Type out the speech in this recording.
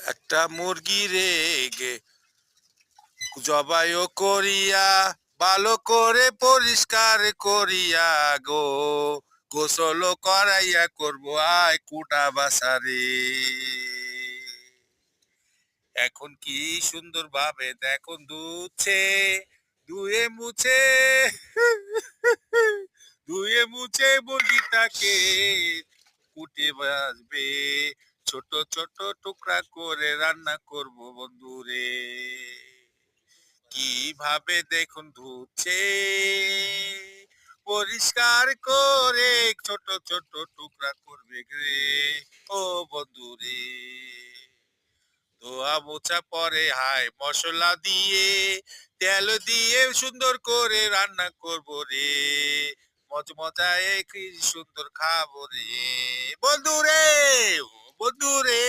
একটা মুরগি রেগে জবাইও করিয়া ভালো করে পরিষ্কার করিয়া গো গোসল করাইয়া করবো আয় কুটা বাসারে। এখন কি সুন্দর ভাবে দেখুন দুচ্ছে ধুয়ে মুছে ধুয়ে মুছে মুরগিটাকে কুটে বাজবে ছোট ছোট টুকরা করে রান্না করব বন্ধুরে। কিভাবে দেখুন ধুচ্ছে পরিষ্কার করে ছোট ছোট টুকরা করবে রে ও বন্ধুরে। ধোয়া মোছা পরে হাই মশলা দিয়ে তেল দিয়ে সুন্দর করে রান্না করব রে মজায় কি সুন্দর খাবো রে বন্ধুরে ও বন্ধুরে।